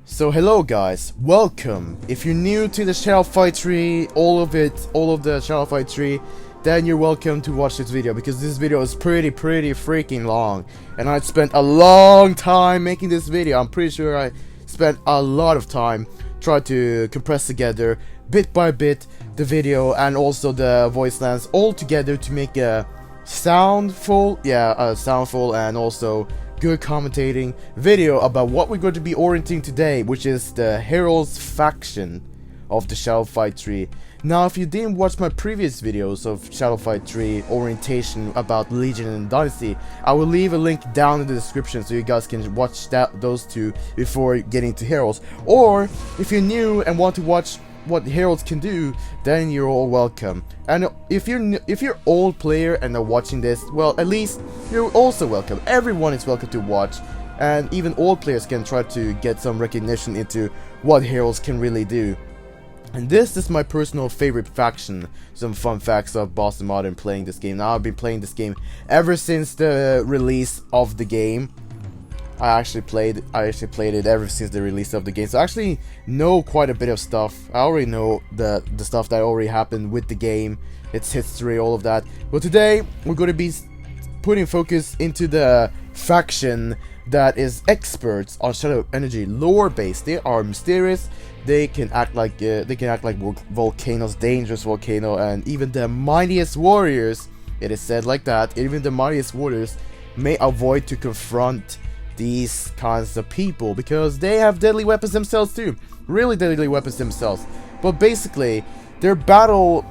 So hello guys, welcome. If you're new to the Shadow Fight tree, all of the Shadow Fight tree, then you're welcome to watch this video because this video is pretty freaking long. And I spent a long time making this video. I'm pretty sure I spent a lot of time trying to compress together, bit by bit, the video and also the voice lines all together to make a soundful and also good commentating video about what we're going to be orienting today, which is the Heralds faction of the Shadow Fight tree. Now, if you didn't watch my previous videos of Shadow Fight tree orientation about Legion and Dynasty, I will leave a link down in the description so you guys can watch those two before getting to Heralds. Or if you're new and want to watch what Heralds can do, then you're all welcome. And if you're old player and are watching this, well, at least you're also welcome. Everyone is welcome to watch, and even old players can try to get some recognition into what Heralds can really do. And this is my personal favorite faction. Some fun facts of BossTheModern playing this game. Now, I've been playing this game ever since the release of the game. I actually played it ever since the release of the game, so I actually know quite a bit of stuff. I already know the stuff that already happened with the game, its history, all of that. But today we're going to be putting focus into the faction that is experts on Shadow Energy lore based. They are mysterious. They can act like volcanoes, dangerous volcano, and even the mightiest warriors. It is said like that. Even the mightiest warriors may avoid to confront these kinds of people because they have deadly weapons themselves too, really deadly weapons themselves. But basically their their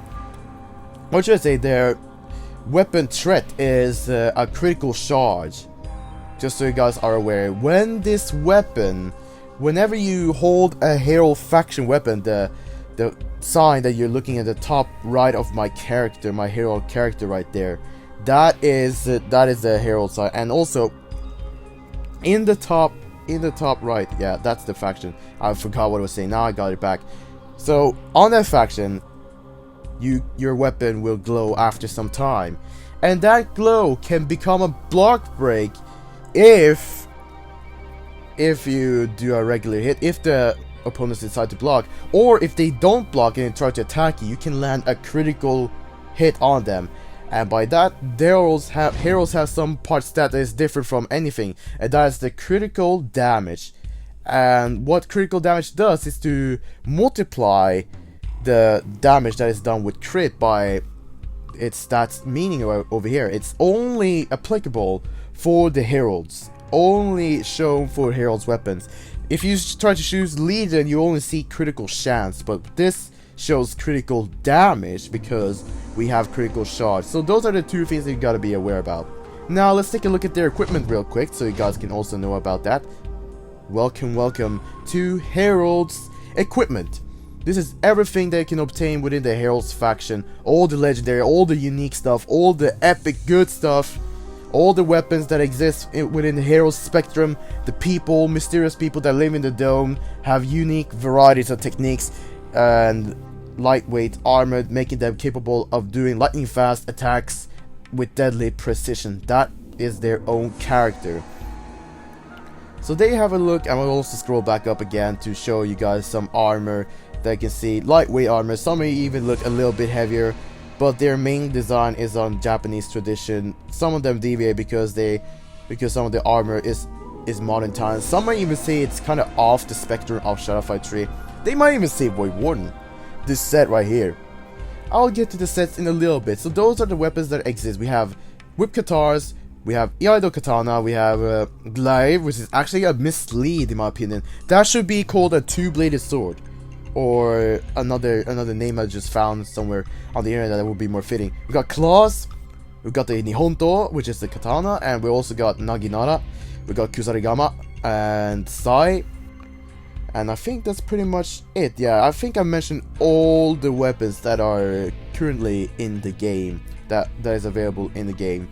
weapon threat is a critical charge. Just so you guys are aware, whenever you hold a Herald faction weapon, the sign that you're looking at the top right of my Herald character right there, that is the Herald sign. And also in the top right, yeah, that's the faction. I forgot what I was saying. Now I got it back. So on that faction, your weapon will glow after some time, and that glow can become a block break if you do a regular hit. If the opponents decide to block, or if they don't block and try to attack you, you can land a critical hit on them. And by that, Heralds have some parts that is different from anything, and that is the critical damage. And what critical damage does is to multiply the damage that is done with crit by its stats meaning over here. It's only applicable for the Heralds, only shown for Heralds weapons. If you try to choose Legion, you only see critical chance, but this shows critical damage because we have critical charge. So those are the two things that you gotta be aware about. Now let's take a look at their equipment real quick so you guys can also know about that. Welcome to Herald's equipment. This is everything that you can obtain within the Herald's faction. All the legendary, all the unique stuff, all the epic good stuff, all the weapons that exist within the Herald's spectrum. The people, mysterious people that live in the dome, have unique varieties of techniques and lightweight armor, making them capable of doing lightning fast attacks with deadly precision. That is their own character. So there you have a look. I will also scroll back up again to show you guys some armor that you can see. Lightweight armor, some may even look a little bit heavier, but their main design is on Japanese tradition. Some of them deviate because some of the armor is modern times. Some might even say it's kind of off the spectrum of Shadow Fight tree. They might even say Void Warden. This set right here. I'll get to the sets in a little bit. So those are the weapons that exist. We have Whip Katars, we have Iaido Katana, we have Glaive, which is actually a mislead in my opinion. That should be called a two-bladed sword, or another name I just found somewhere on the internet that would be more fitting. We got Claws, we got the Nihonto, which is the katana, and we also got Naginata, we got Kusarigama and Sai. And I think that's pretty much it. Yeah, I think I mentioned all the weapons that are currently in the game, that is available in the game.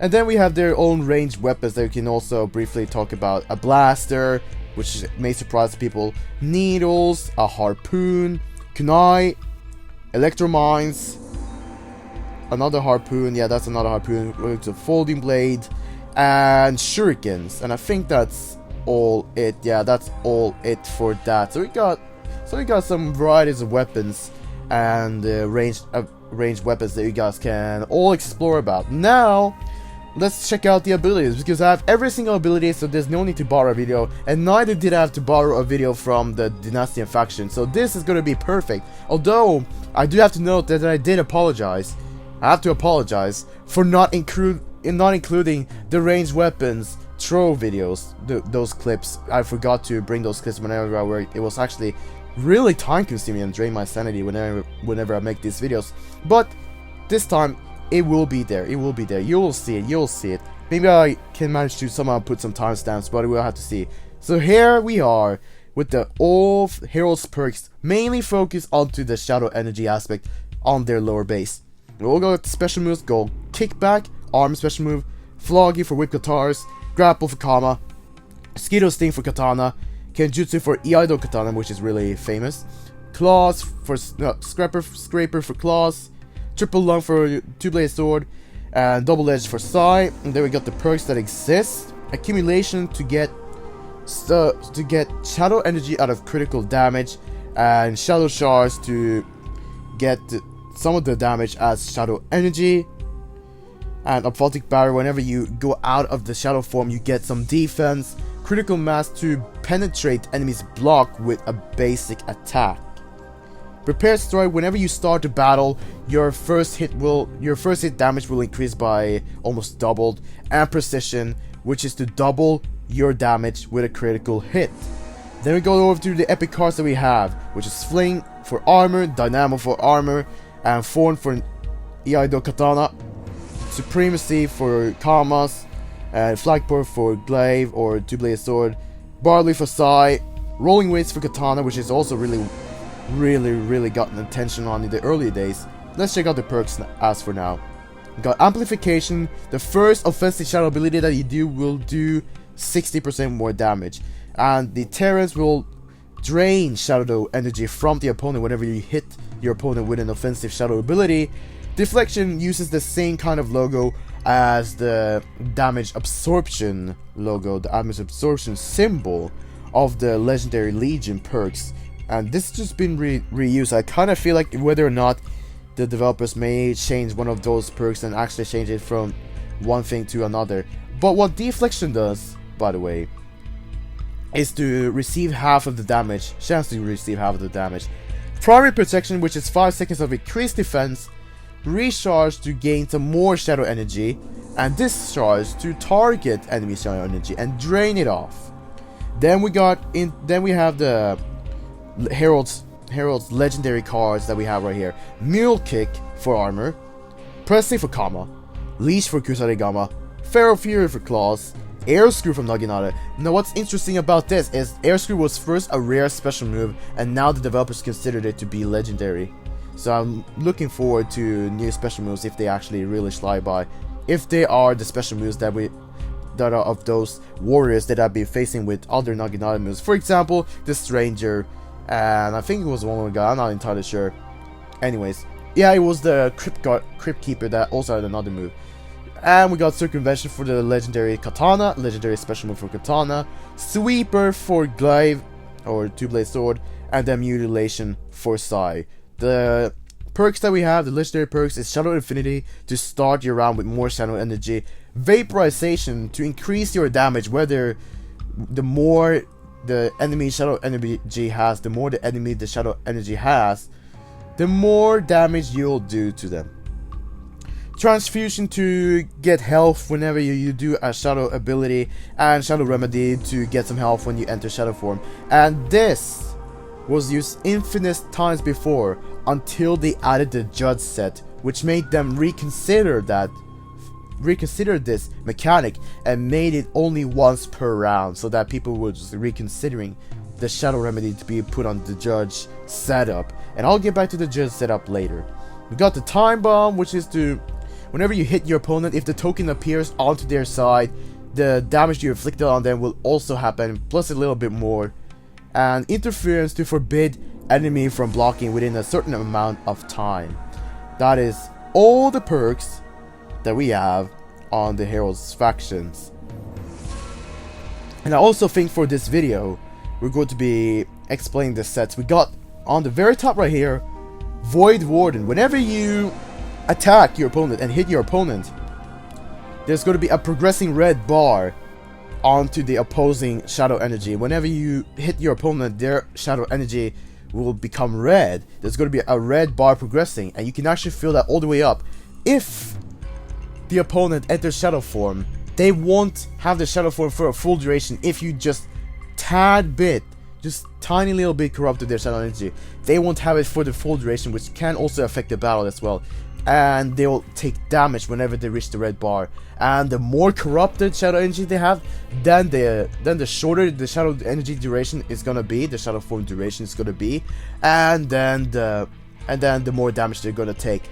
And then we have their own ranged weapons that you can also briefly talk about. A blaster, which may surprise people, needles, a harpoon, kunai, electromines, another harpoon, yeah, that's another harpoon, it's a folding blade, and shurikens. And I think that's all it. Yeah, that's all it for that. So we got some varieties of weapons and ranged weapons that you guys can all explore about. Now, let's check out the abilities, because I have every single ability, so there's no need to borrow a video, and neither did I have to borrow a video from the Dynastian faction, so this is gonna be perfect. Although, I do have to note that I did apologize. I have to apologize for not including the ranged weapons throw videos, those clips. I forgot to bring those clips whenever I worked. It was actually really time consuming and drain my sanity whenever I make these videos. But this time, it will be there. It will be there. You'll see it. You'll see it. Maybe I can manage to somehow put some timestamps, but we'll have to see. So here we are with the all Heralds perks, mainly focused onto the shadow energy aspect on their lower base. We'll go with the special moves. Go kickback, arm special move, floggy for whip katars, grapple for Kama, Mosquito Sting for katana, Kenjutsu for Iaido katana, which is really famous, claws for scraper for claws, triple lung for two-bladed sword, and double edge for sai. And then we got the perks that exist: accumulation to get shadow energy out of critical damage, and shadow shards to get some of the damage as shadow energy, and Ophthalmic Barrier. Whenever you go out of the shadow form, you get some defense. Critical mass to penetrate enemies' block with a basic attack. Prepare Strike. Whenever you start to battle, your first hit damage will increase by almost doubled, and Precision, which is to double your damage with a critical hit. Then we go over to the epic cards that we have, which is Fling for armor, Dynamo for armor, and Thorn for Iaido katana, Supremacy for Kamas, and Flagport for glaive or two-bladed sword, Barley for sai, Rolling Weights for katana, which is also really gotten attention on in the early days. Let's check out the perks as for now. We got Amplification. The first offensive shadow ability that you do will do 60% more damage, and the Terrans will drain shadow energy from the opponent whenever you hit your opponent with an offensive shadow ability. Deflection uses the same kind of logo as the damage absorption logo, the damage absorption symbol of the legendary Legion perks, and this has just been reused. I kind of feel like whether or not the developers may change one of those perks and actually change it from one thing to another. But what deflection does, by the way, is to receive half of the damage, chance to receive half of the damage. Primary protection, which is 5 seconds of increased defense, recharge to gain some more shadow energy, and discharge to target enemy shadow energy and drain it off. Then we have the Heralds legendary cards that we have right here. Mule Kick for armor, Pressing for Kama, Leash for Kusarigama, Feral Fury for claws, Air Screw from Naginata. Now what's interesting about this is Air Screw was first a rare special move, and now the developers considered it to be legendary. So I'm looking forward to new special moves if they actually really slide by. If they are the special moves that are of those warriors that I've been facing with other Naginata moves. For example, the Stranger, and I think it was one more guy, I'm not entirely sure. Anyways, yeah, it was the Crypt Keeper that also had another move. And we got Circumvention for the legendary Katana, legendary special move for Katana, Sweeper for glaive or two-bladed sword, and then Mutilation for sai. The perks that we have, the legendary perks, is Shadow Infinity to start your round with more shadow energy, Vaporization to increase your damage, whether the more the enemy shadow energy has, the more the enemy the shadow energy has, the more damage you'll do to them. Transfusion to get health whenever you do a shadow ability, and Shadow Remedy to get some health when you enter shadow form. And this was used infinite times before until they added the Judge set, which made them reconsider this mechanic and made it only once per round, so that people were just reconsidering the Shadow Remedy to be put on the Judge setup. And I'll get back to the Judge setup later. We got the Time Bomb, which is to whenever you hit your opponent, if the token appears onto their side, the damage you inflicted on them will also happen, plus a little bit more. And Interference to forbid enemy from blocking within a certain amount of time. That is all the perks that we have on the Heralds factions. And I also think for this video, we're going to be explaining the sets. We got on the very top right here, Void Warden. Whenever you attack your opponent and hit your opponent, there's going to be a progressing red bar onto the opposing shadow energy. Whenever you hit your opponent, their shadow energy will become red. There's going to be a red bar progressing, and you can actually feel that all the way up. If the opponent enters shadow form, they won't have the shadow form for a full duration if you just tiny little bit corrupted their shadow energy. They won't have it for the full duration, which can also affect the battle as well. And they will take damage whenever they reach the red bar. And the more corrupted shadow energy they have, then the shorter the shadow energy duration is gonna be, the shadow form duration is gonna be, and then the more damage they're gonna take.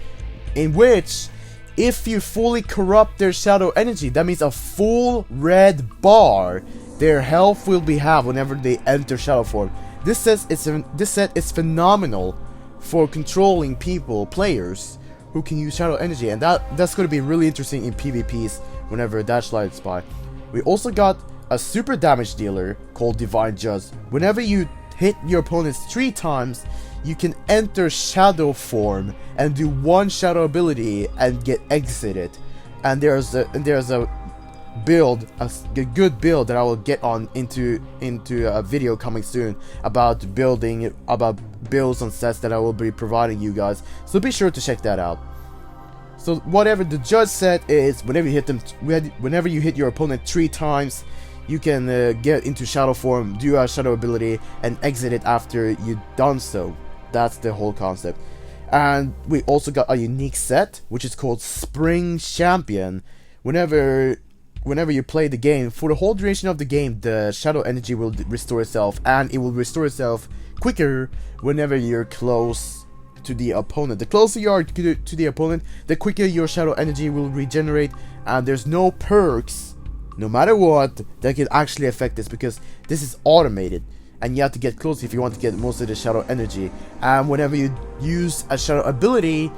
In which, if you fully corrupt their shadow energy, that means a full red bar, their health will be halved whenever they enter shadow form. This set is phenomenal for controlling players who can use shadow energy, and that's going to be really interesting in PvPs whenever that slides by. We also got a super damage dealer called Divine Judge. Whenever you hit your opponents 3 times, you can enter shadow form and do 1 shadow ability and get exited. And there's a build, a good build that I will get on into a video coming soon about builds and sets that I will be providing you guys, so be sure to check that out. So whatever the Judge set is, whenever you hit your opponent 3 times, you can get into shadow form, do a shadow ability, and exit it after you've done so. That's the whole concept. And we also got a unique set which is called Spring Champion. Whenever you play the game, for the whole duration of the game, the shadow energy will restore itself, and it will restore itself quicker whenever you're close to the opponent. The closer you are to the opponent, the quicker your shadow energy will regenerate, and there's no perks, no matter what, that can actually affect this, because this is automated, and you have to get close if you want to get most of the shadow energy. And whenever you use a shadow ability,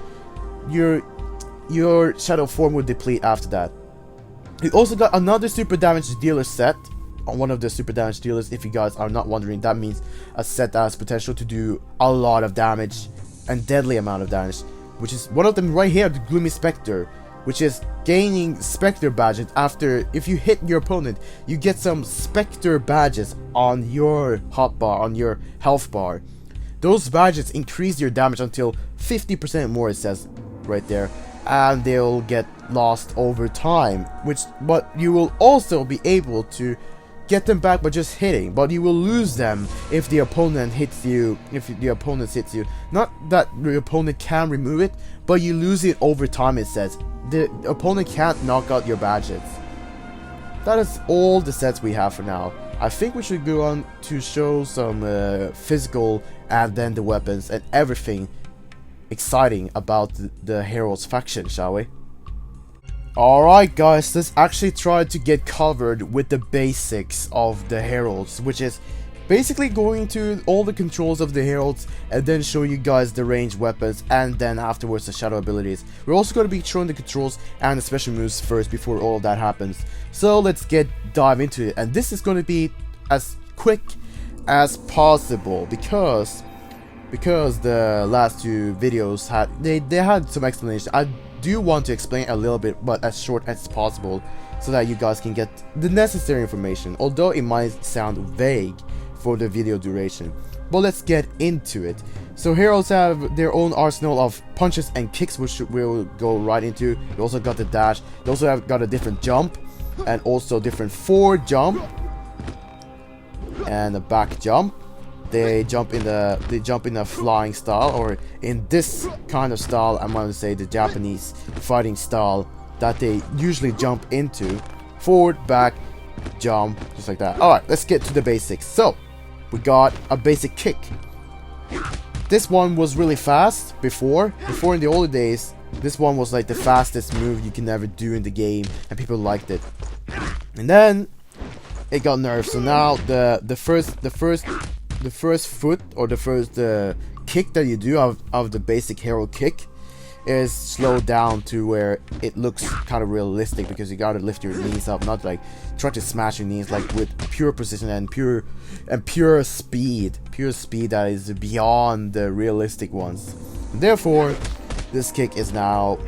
your shadow form will deplete after that. We also got another super damage dealer set on one of the super damage dealers. If you guys are not wondering, that means a set that has potential to do a lot of damage and deadly amount of damage, which is one of them right here, the Gloomy Spectre, which is gaining Spectre badges. After, if you hit your opponent, you get some Spectre badges on your hotbar, on your health bar. Those badges increase your damage until 50% more, it says right there, and they'll get lost over time, but you will also be able to get them back by just hitting, but you will lose them if the opponent hits you. Not that the opponent can remove it, but you lose it over time. It says the opponent can't knock out your badges. That is all the sets we have for now. I think we should go on to show some physical, and then the weapons and everything exciting about the Heralds faction, shall we? Alright guys, let's actually try to get covered with the basics of the Heralds, which is basically going to all the controls of the Heralds and then show you guys the ranged weapons, and then afterwards the shadow abilities. We're also going to be showing the controls and the special moves first before all of that happens. So let's dive into it, and this is going to be as quick as possible because the last 2 videos had some explanation. I do want to explain a little bit, but as short as possible, so that you guys can get the necessary information, although it might sound vague for the video duration. But let's get into it. So Heralds have their own arsenal of punches and kicks, which we'll go right into. We also got the dash. They also have got a different jump, and also different forward jump and a back jump. They jump in a flying style, or in this kind of style, I'm going to say the Japanese fighting style that they usually jump into. Forward, back, jump, just like that. Alright, let's get to the basics. So, we got a basic kick. This one was really fast before in the older days. This one was like the fastest move you can ever do in the game, and people liked it. And then it got nerfed, so now the first foot, or the first kick that you do of the basic Herald kick is slowed down to where it looks kind of realistic, because you gotta lift your knees up, not like try to smash your knees, like with pure precision and pure speed that is beyond the realistic ones. Therefore, this kick is now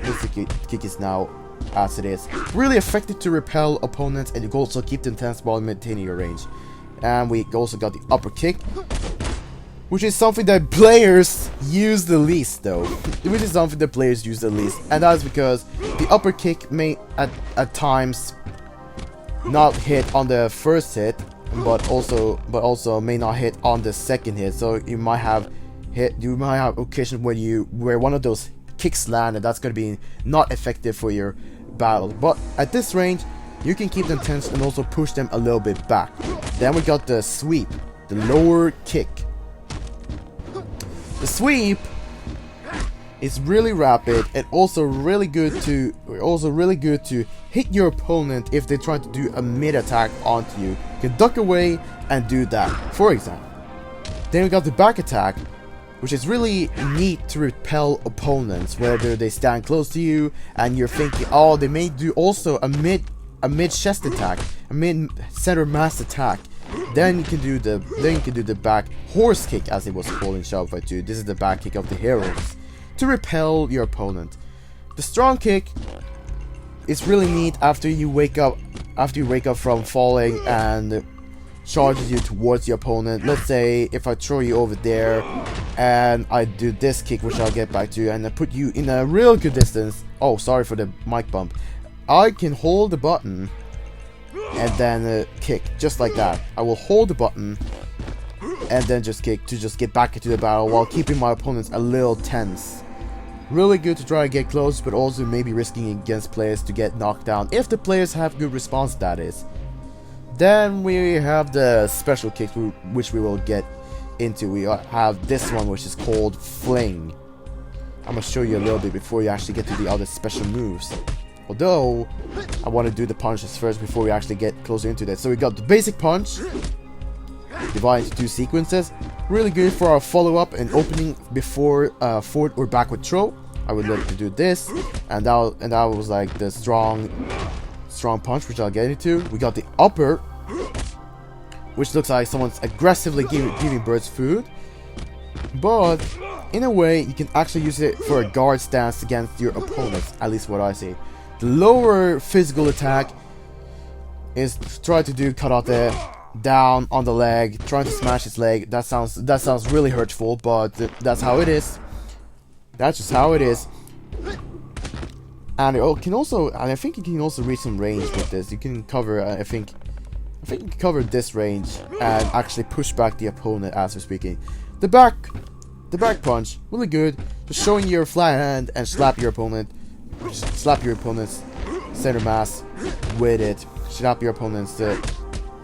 as it is really effective to repel opponents, and you can also keep them tense while maintaining your range. And we also got the upper kick, which is something that players use the least, though. And that is because the upper kick may at times not hit on the first hit, but also may not hit on the second hit. So you might have occasions where one of those kicks land, and that's going to be not effective for your battle. But at this range, you can keep them tense and also push them a little bit back. Then we got the sweep, the lower kick. The sweep is really rapid and also really good to hit your opponent if they try to do a mid attack onto you. You can duck away and do that, for example. Then we got the back attack, which is really neat to repel opponents, whether they stand close to you and you're thinking, oh, they may do also a mid chest attack, a mid center mass attack. Then you can do the back horse kick, as it was called in Shopify 2. This is the back kick of the Heralds to repel your opponent. The strong kick is really neat after you wake up from falling and charges you towards your opponent. Let's say if I throw you over there and I do this kick, which I'll get back to, and I put you in a real good distance. Oh, sorry for the mic bump. I can hold the button and then kick, just like that. I will hold the button and then just kick to just get back into the battle while keeping my opponents a little tense. Really good to try to get close, but also maybe risking against players to get knocked down if the players have good response, that is. Then we have the special kicks, which we will get into. We have this one, which is called Fling. I'm going to show you a little bit before you actually get to the other special moves. Although, I want to do the punches first before we actually get closer into that. So we got the basic punch, divided into two sequences. Really good for our follow-up and opening before forward or backward throw. I would like to do this, and that was like the strong punch, which I'll get into. We got the upper, which looks like someone's aggressively giving birds food. But in a way, you can actually use it for a guard stance against your opponents, at least what I see. The lower physical attack is try to do karate down on the leg, trying to smash his leg. That sounds really hurtful, but that's how it is. That's just how it is. And I think you can also reach some range with this. You can cover, I think you can cover this range and actually push back the opponent as we're speaking. The back punch, really good, just showing your flat hand and slap your opponent's center mass with it. Slap your opponent's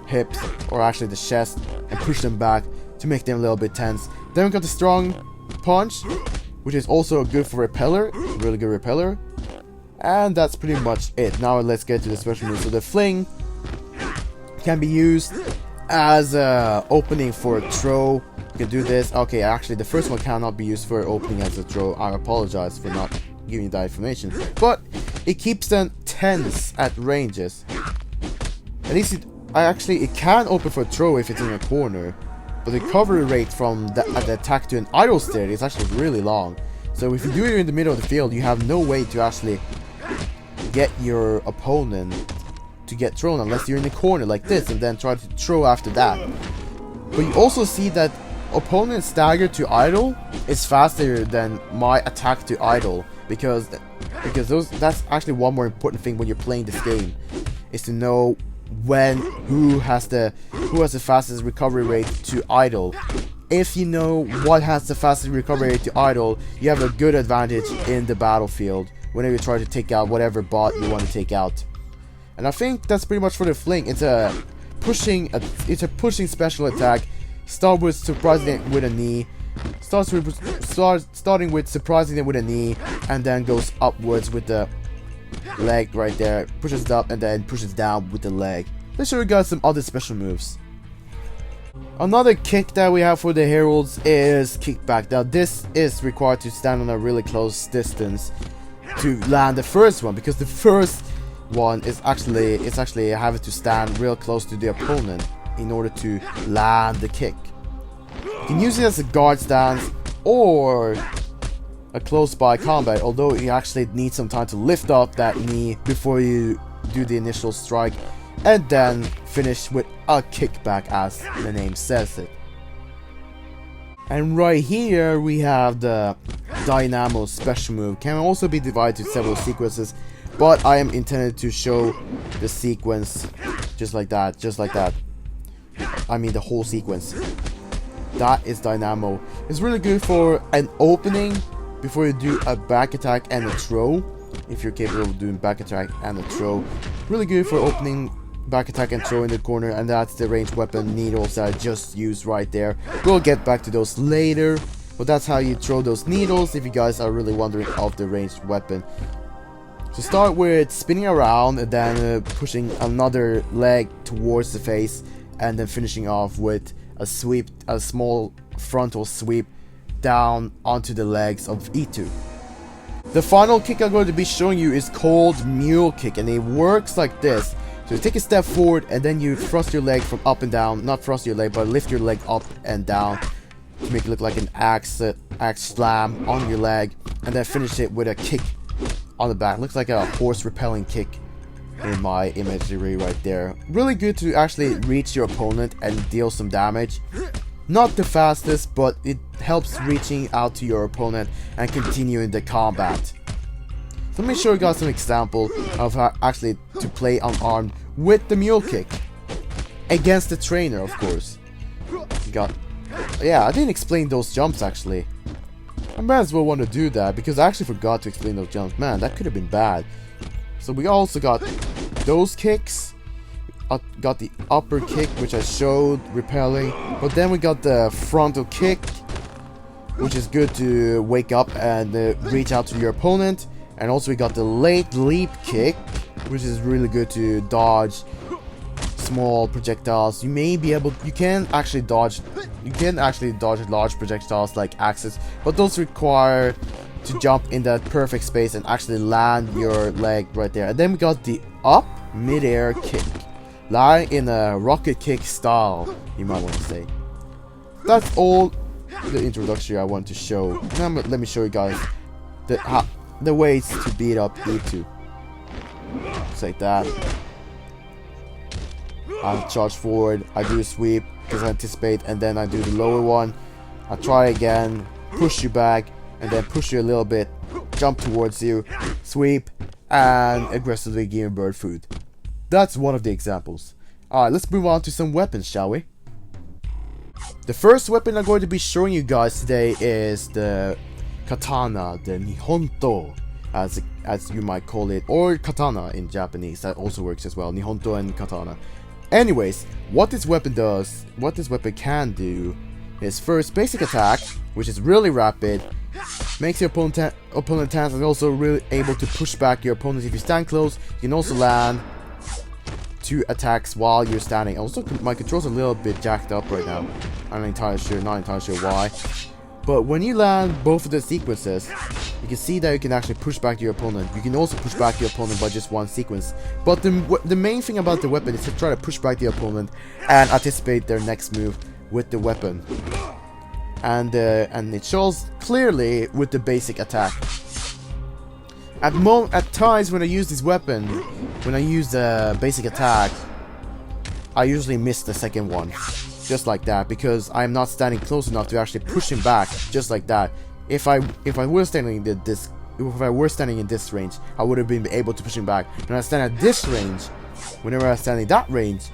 hips, or actually the chest, and push them back to make them a little bit tense. Then we got the strong punch, which is also good for repeller, really good repeller. And that's pretty much it. Now let's get to the special move. So the fling can be used as opening for a throw. You can do this. Okay, actually the first one cannot be used for opening as a throw. I apologize for not giving you that information. But it keeps them tense at ranges. At least it can open for a throw if it's in a corner. But the recovery rate from the attack to an idle state is actually really long. So if you do it in the middle of the field, you have no way to actually get your opponent to get thrown unless you're in the corner like this and then try to throw after that. But you also see that opponent's stagger to idle is faster than my attack to idle, because that's actually one more important thing when you're playing this game, is to know who has the fastest recovery rate to idle. If you know what has the fastest recovery rate to idle, you have a good advantage in the battlefield whenever you try to take out whatever bot you want to take out. And I think that's pretty much for the fling. It's a pushing special attack. Start with surprising it with a knee. Starting with surprising it with a knee, and then goes upwards with the leg right there. Pushes it up and then pushes down with the leg. Let's show you guys some other special moves. Another kick that we have for the Heralds is kickback. Now this is required to stand on a really close distance to land the first one, because the first one is actually having to stand real close to the opponent in order to land the kick. You can use it as a guard stance or a close by combat, although you actually need some time to lift up that knee before you do the initial strike, and then finish with a kickback as the name says it. And right here we have the Dynamo special move. Can also be divided to several sequences, but I am intended to show the sequence just like that, I mean the whole sequence. That is Dynamo. It's really good for an opening before you do a back attack and a throw. If you're capable of doing back attack and a throw, really good for opening back attack and throw in the corner. And that's the ranged weapon needles that I just used right there. We'll get back to those later, but that's how you throw those needles if you guys are really wondering of the ranged weapon. So start with spinning around and then pushing another leg towards the face, and then finishing off with a sweep, a small frontal sweep down onto the legs of E2. The final kick I'm going to be showing you is called Mule Kick, and it works like this. So you take a step forward and then you thrust your leg from up and down, not thrust your leg, but lift your leg up and down to make it look like an axe slam on your leg, and then finish it with a kick on the back. Looks like a horse repelling kick in my imagery right there. Really good to actually reach your opponent and deal some damage. Not the fastest, but it helps reaching out to your opponent and continuing the combat. So let me show you guys an example of how actually to play unarmed with the mule kick against the trainer, of course. Yeah, I didn't explain those jumps actually. I might as well want to do that because I actually forgot to explain those jumps. Man, that could have been bad. So we also got those kicks. Got the upper kick, which I showed, repelling. But then we got the frontal kick, which is good to wake up and reach out to your opponent. And also we got the late leap kick, which is really good to dodge small projectiles. You can actually dodge large projectiles like axes, but those require to jump in that perfect space and actually land your leg right there. And then we got the up mid-air kick, lying in a rocket kick style, you might want to say. That's all the introduction I want to show. Now let me show you guys the ways to beat up E2. Just like that. I charge forward, I do a sweep because I anticipate, and then I do the lower one. I try again, push you back, and then push you a little bit, jump towards you, sweep, and aggressively give him bird food. That's one of the examples. Alright, let's move on to some weapons, shall we? The first weapon I'm going to be showing you guys today is the katana, the nihonto, as you might call it, or katana in Japanese. That also works as well, nihonto and katana. Anyways, what this weapon does, what this weapon can do, is first basic attack, which is really rapid, makes your opponent tense, and also really able to push back your opponent if you stand close. You can also land 2 attacks while you're standing. Also, my controls are a little bit jacked up right now. I'm not entirely sure why. But when you land both of the sequences, you can see that you can actually push back your opponent. You can also push back your opponent by just one sequence. But the main thing about the weapon is to try to push back the opponent and anticipate their next move with the weapon. And it shows clearly with the basic attack. At times when I use this weapon, when I use the basic attack, I usually miss the second one. Just like that, because I'm not standing close enough to actually push him back. Just like that. If I were standing in this range, I would have been able to push him back. When I stand at this range, whenever I stand in that range,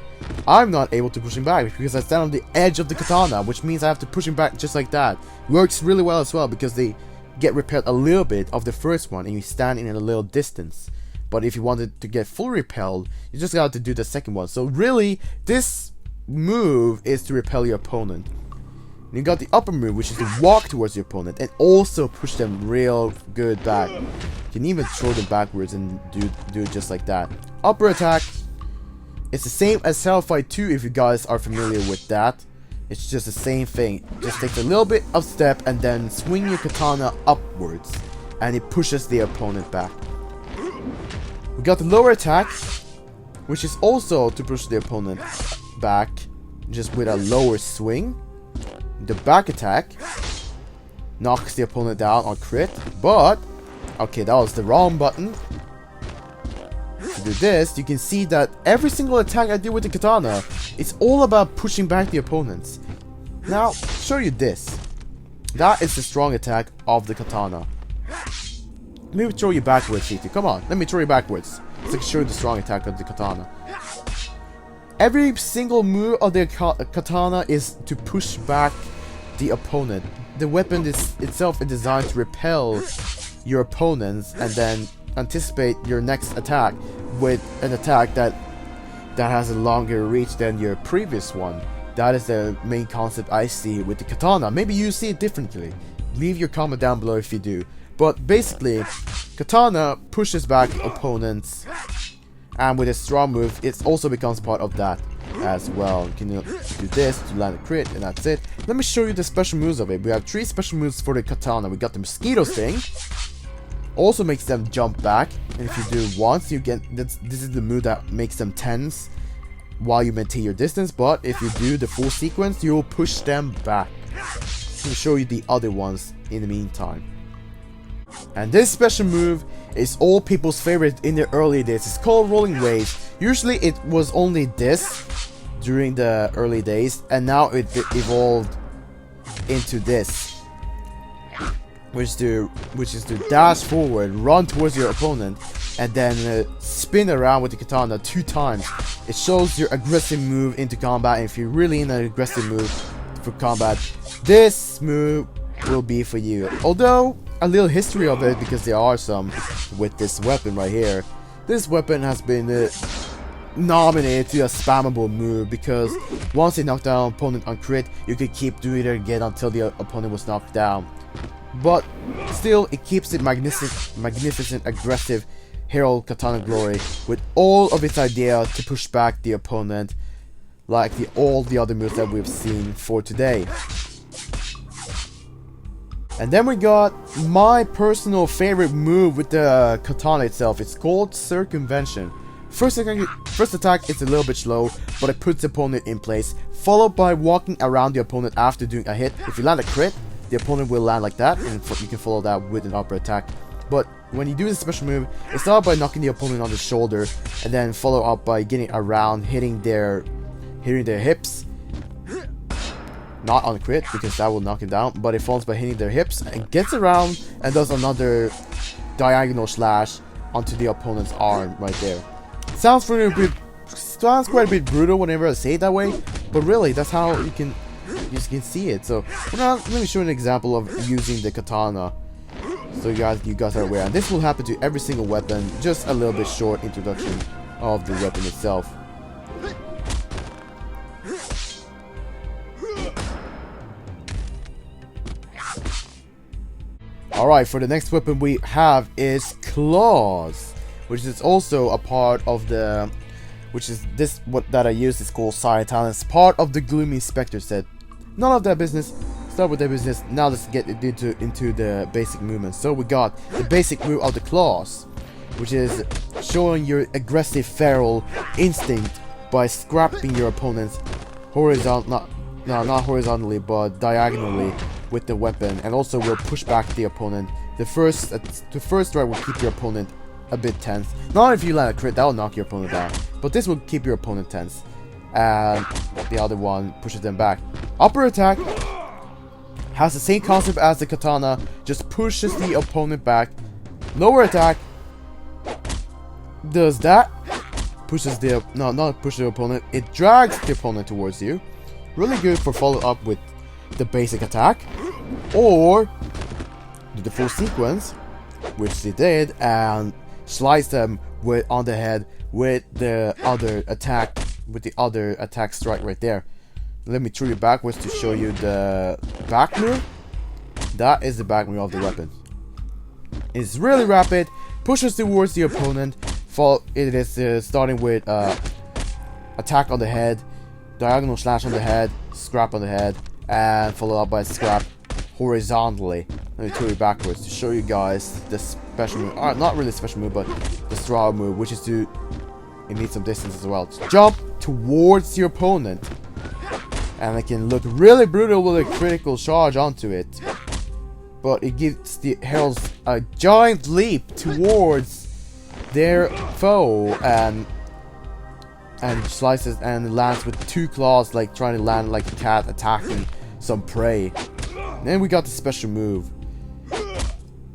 I'm not able to push him back because I stand on the edge of the katana, which means I have to push him back just like that. Works really well as well because they get repelled a little bit of the first one and you stand in a little distance. But if you wanted to get full repelled, you just got to do the second one. So really, this move is to repel your opponent. And you got the upper move, which is to walk towards your opponent and also push them real good back. You can even throw them backwards and do it just like that. Upper attack. It's the same as Hellfight 2 if you guys are familiar with that. It's just the same thing. Just takes a little bit of step and then swing your katana upwards, and it pushes the opponent back. We got the lower attack, which is also to push the opponent back, just with a lower swing. The back attack knocks the opponent down on crit, but okay, that was the wrong button. To do this, you can see that every single attack I do with the katana, it's all about pushing back the opponents. Now, show you this. That is the strong attack of the katana. Let me throw you backwards, CT. Come on, let me throw you backwards, so I can show you the strong attack of the katana. Every single move of the katana is to push back the opponent. The weapon itself is designed to repel your opponents and then anticipate your next attack with an attack that has a longer reach than your previous one. That is the main concept I see with the katana. Maybe you see it differently. Leave your comment down below if you do. But basically, katana pushes back opponents, and with a strong move, it also becomes part of that as well. You can do this to land a crit, and that's it. Let me show you the special moves of it. We have 3 special moves for the katana. We got the mosquito sting. Also makes them jump back, and if you do it once, you get this is the move that makes them tense while you maintain your distance. But if you do the full sequence, you'll push them back. I'll show you the other ones in the meantime. And this special move is all people's favorite in the early days. It's called rolling waves. Usually it was only this during the early days, and now it evolved into this, which is to dash forward, run towards your opponent, and then spin around with the katana 2 times. It shows your aggressive move into combat, and if you're really in an aggressive move for combat, this move will be for you. Although, a little history of it, because there are some with this weapon right here. This weapon has been nominated to a spammable move, because once you knock down an opponent on crit, you could keep doing it again until the opponent was knocked down. But still, it keeps it magnificent, aggressive Herald Katana Glory, with all of its idea to push back the opponent, like all the other moves that we've seen for today. And then we got my personal favorite move with the katana itself. It's called Circumvention. First attack is a little bit slow, but it puts the opponent in place, followed by walking around the opponent after doing a hit. If you land a crit, the opponent will land like that, and you can follow that with an upper attack. But when you do this special move, it starts by knocking the opponent on the shoulder, and then follow up by getting around, hitting their hips. Not on crit, because that will knock him down, but it follows by hitting their hips, and gets around and does another diagonal slash onto the opponent's arm right there. Sounds quite a bit brutal whenever I say it that way, but really, that's how you can see it. So now let me show you an example of using the katana, so you guys are aware. And this will happen to every single weapon. Just a little bit short introduction of the weapon itself. Alright, for the next weapon we have is claws, which is also a part of the, that I use is called Silent Talent. It's part of the Gloomy Spectre set. None of that business. Start with that business. Now let's get into the basic movements. So we got the basic move of the claws, which is showing your aggressive feral instinct by scrapping your opponents not horizontally, but diagonally with the weapon, and also will push back the opponent. The first strike will keep your opponent a bit tense. Not if you land a crit, that will knock your opponent down, but this will keep your opponent tense. And the other one pushes them back. Upper attack has the same concept as the katana, just pushes the opponent back. Lower attack does that, pushes the opponent, it drags the opponent towards you. Really good for follow up with the basic attack, or do the full sequence, which they did, and slice them on the head with the other attack strike right there. Let me throw you backwards to show you the back move. That is the back move of the weapon. It's really rapid, pushes towards the opponent. It is starting with attack on the head, diagonal slash on the head, scrap on the head, and followed up by scrap horizontally. Let me turn you backwards to show you guys the special move. Not really special move, but the straw move, which is to... It needs some distance as well. To jump towards your opponent. And it can look really brutal with a critical charge onto it. But it gives the Heralds a giant leap towards their foe and slices and lands with 2 claws, like trying to land like a cat attacking some prey. Then we got the special move,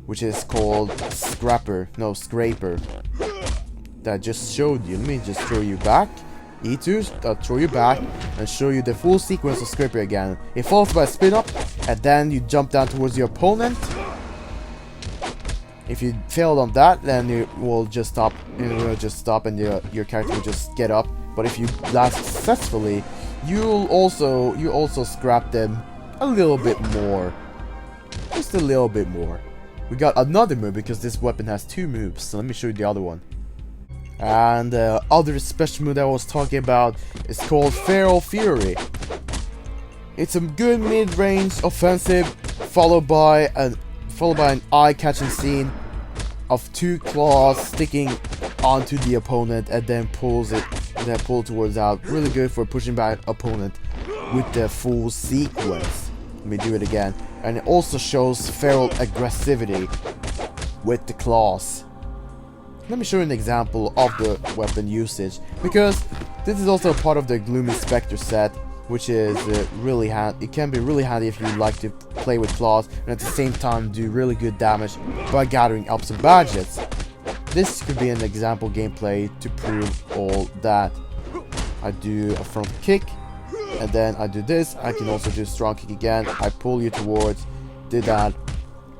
which is called Scraper. That I just showed you. Let me just throw you back. E2, throw you back and show you the full sequence of Scraper again. It follows by a spin up, and then you jump down towards your opponent. If you failed on that, then you will just stop. You will just stop, and your character will just get up. But if you land successfully, you also scrap them a little bit more, just a little bit more. We got another move because this weapon has 2 moves. So let me show you the other one. And the other special move that I was talking about is called Feral Fury. It's a good mid-range offensive, followed by an eye-catching scene of 2 claws sticking onto the opponent, and then pull towards out. Really good for pushing back opponent with the full sequence. Let me do it again. And it also shows feral aggressivity with the claws. Let me show you an example of the weapon usage, because this is also a part of the Gloomy Spectre set, which is really handy. It can be really handy if you like to play with claws and at the same time do really good damage by gathering up some badges. This could be an example gameplay to prove all that. I do a front kick, and then I do this. I can also do strong kick again. I pull you towards, did that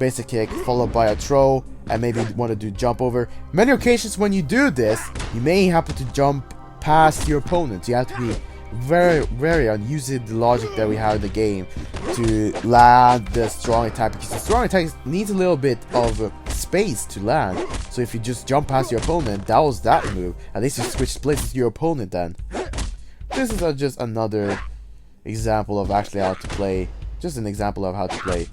basic kick followed by a throw, and maybe want to do jump over. Many occasions when you do this, you may happen to jump past your opponent. You have to be very on using the logic that we have in the game to land the strong attack, because the strong attack needs a little bit of space to land. So if you just jump past your opponent, that was that move. At least you switch places with your opponent then. This is just another example of actually how to play. Just an example of how to play.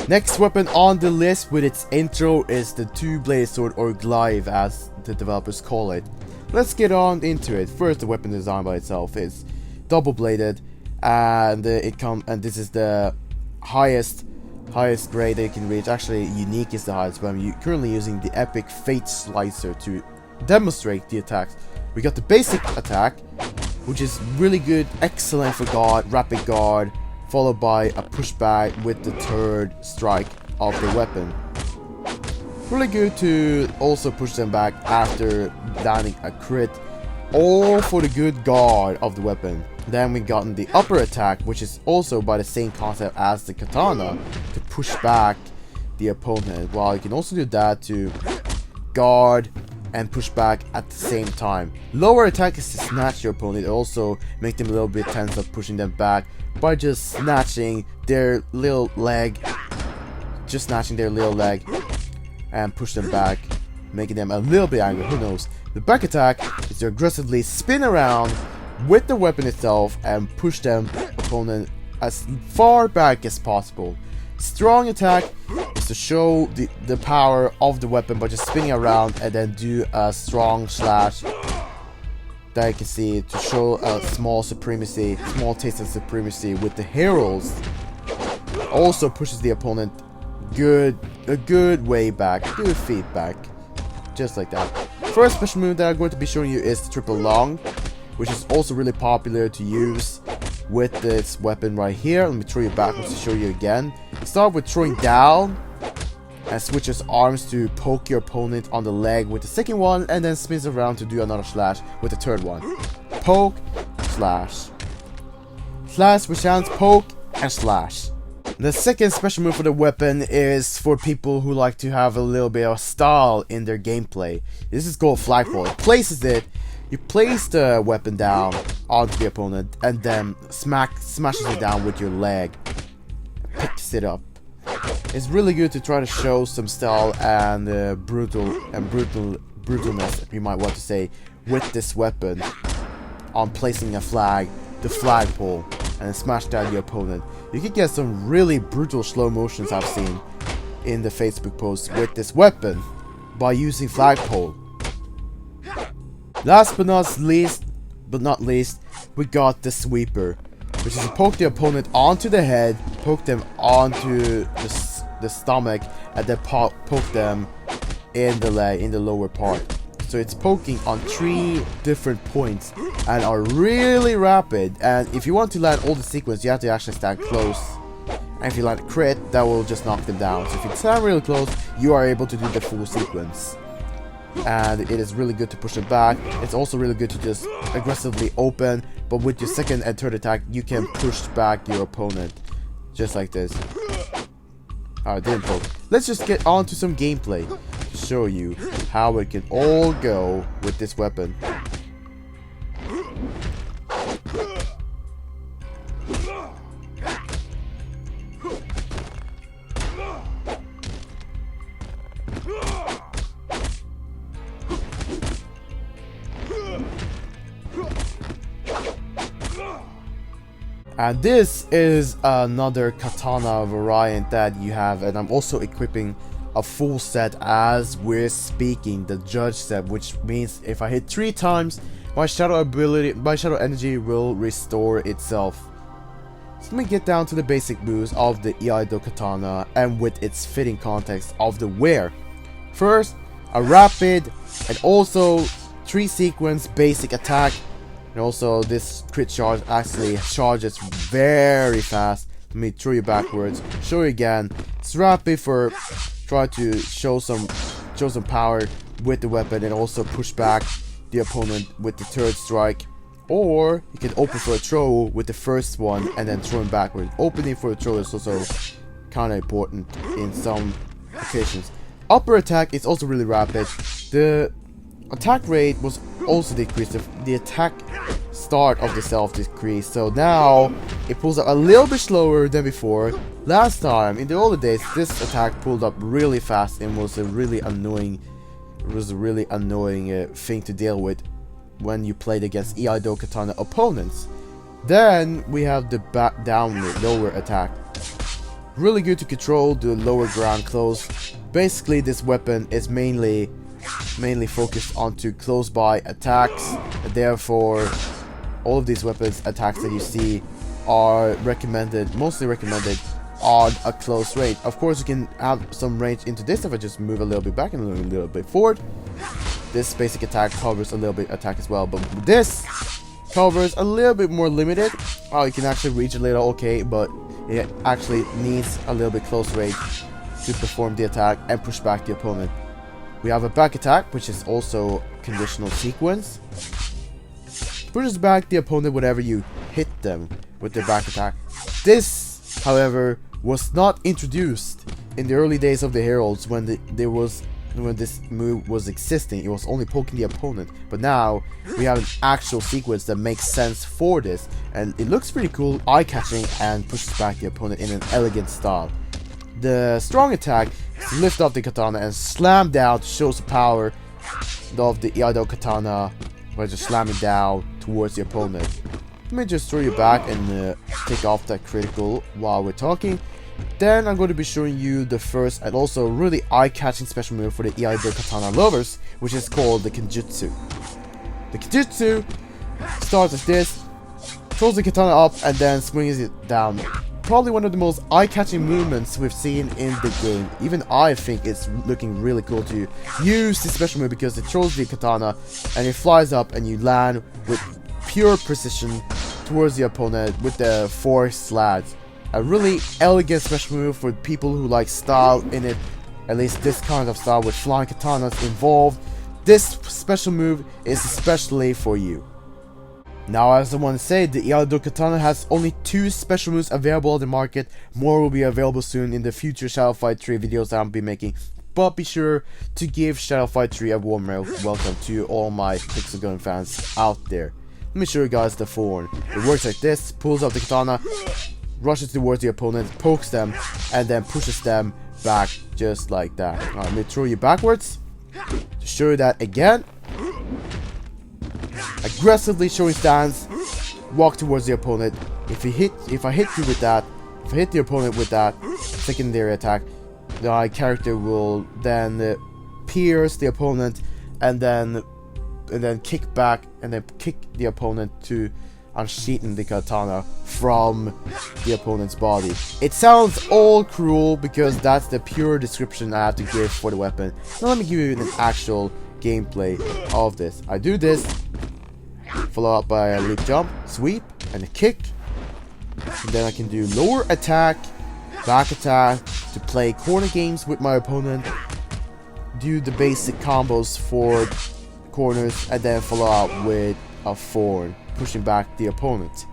Next weapon on the list with its intro is the two-bladed sword, or glaive as the developers call it. Let's get on into it. First, the weapon design by itself is double-bladed, and this is the highest grade that you can reach. Actually, unique is the highest, but I'm currently using the epic Fate Slicer to demonstrate the attacks. We got the basic attack, which is really good, excellent for guard, rapid guard, followed by a pushback with the third strike of the weapon. Really good to also push them back after landing a crit, all for the good guard of the weapon. Then we gotten the upper attack, which is also by the same concept as the katana, to push back the opponent, while you can also do that to guard and push back at the same time. Lower attack is to snatch your opponent. It also make them a little bit tense of pushing them back by just snatching their little leg, and push them back, making them a little bit angry. Who knows? The back attack is to aggressively spin around with the weapon itself and push them opponent as far back as possible. Strong attack is to show the power of the weapon by just spinning around and then do a strong slash that you can see to show a small taste of supremacy with the Heralds. Also pushes the opponent a good way back, good feedback, just like that. First special move that I'm going to be showing you is the triple long, which is also really popular to use with this weapon right here. Let me throw you backwards to show you again. Start with throwing down and switches arms to poke your opponent on the leg with the second one, and then spins around to do another slash with the third one. Poke, slash. Slash, which sounds poke and slash. The second special move for the weapon is for people who like to have a little bit of style in their gameplay. This is called flagpole. You place the weapon down onto the opponent and then smashes it down with your leg. Picks it up. It's really good to try to show some style and brutal brutalness, you might want to say, with this weapon on placing a flag, the flagpole, and then smash down the opponent. You can get some really brutal slow motions I've seen in the Facebook posts with this weapon by using flagpole. Last but not least, we got the sweeper, which is to poke the opponent onto the head, poke them onto the stomach, and then poke them in the leg, in the lower part. So it's poking on 3 different points and are really rapid. And if you want to land all the sequence, you have to actually stand close. And if you land a crit, that will just knock them down. So if you stand really close, you are able to do the full sequence. And it is really good to push it back. It's also really good to just aggressively open, but with your second and third attack, you can push back your opponent. Just like this. Alright, didn't poke. Let's just get on to some gameplay to show you how it can all go with this weapon. And this is another katana variant that you have, and I'm also equipping a full set as we're speaking, the judge set, which means if I hit 3 times, my shadow energy will restore itself. So let me get down to the basic moves of the Iaido katana and with its fitting context of the wear. First, a rapid and also 3 sequence basic attack. And also this crit charge actually charges very fast. Let me throw you backwards, show you again. It's rapid for try to show some power with the weapon and also push back the opponent with the third strike. Or you can open for a throw with the first one and then throw him backwards. Opening for a throw is also kind of important in some occasions. Upper attack is also really rapid. The attack rate was also decreased. The attack start of the self decreased, so now it pulls up a little bit slower than before. Last time, in the older days, this attack pulled up really fast and was a really annoying thing to deal with when you played against Iaido katana opponents. Then we have the lower attack. Really good to control the lower ground close. Basically, this weapon is mainly focused onto close by attacks, and therefore all of these weapons attacks that you see are mostly recommended on a close range. Of course, you can have some range into this if I just move a little bit back and a little bit forward. This basic attack covers a little bit attack as well, but this covers a little bit more limited. Oh, you can actually reach a little okay, but it actually needs a little bit close range to perform the attack and push back the opponent. We have a back attack, which is also conditional sequence. Pushes back the opponent whenever you hit them with the back attack. This, however, was not introduced in the early days of the Heralds when this move was existing. It was only poking the opponent. But now we have an actual sequence that makes sense for this, and it looks pretty cool, eye-catching, and pushes back the opponent in an elegant style. The strong attack is lift up the katana and slam down to show the power of the Iaido katana by just slamming down towards the opponent. Let me just throw you back and take off that critical while we're talking. Then I'm going to be showing you the first and also really eye-catching special move for the Iaido katana lovers, which is called the Kenjutsu. The Kenjutsu starts as this, throws the katana up and then swings it down. Probably one of the most eye-catching movements we've seen in the game. Even I think it's looking really cool to use this special move because it throws the katana and it flies up and you land with pure precision towards the opponent with the 4 slats. A really elegant special move for people who like style in it, at least this kind of style with flying katanas involved. This special move is especially for you. Now, as I want to say, the Iaido katana has only 2 special moves available on the market. More will be available soon in the future Shadow Fight 3 videos that I'll be making. But be sure to give Shadow Fight 3 a warm welcome to all my Pixel fans out there. Let me show you guys the form. It works like this: pulls out the katana, rushes towards the opponent, pokes them, and then pushes them back just like that. Alright, let me throw you backwards. To show that again, aggressively showing stance, walk towards the opponent. If I hit you with that, if I hit the opponent with that secondary attack, my character will then pierce the opponent and then kick back and then kick the opponent to unsheathing the katana from the opponent's body. It sounds all cruel because that's the pure description I have to give for the weapon. Now let me give you an actual gameplay of this. I do this, follow up by a leap jump, sweep, and a kick. And then I can do lower attack, back attack to play corner games with my opponent. Do the basic combos for corners and then follow up with a forward, pushing back the opponent.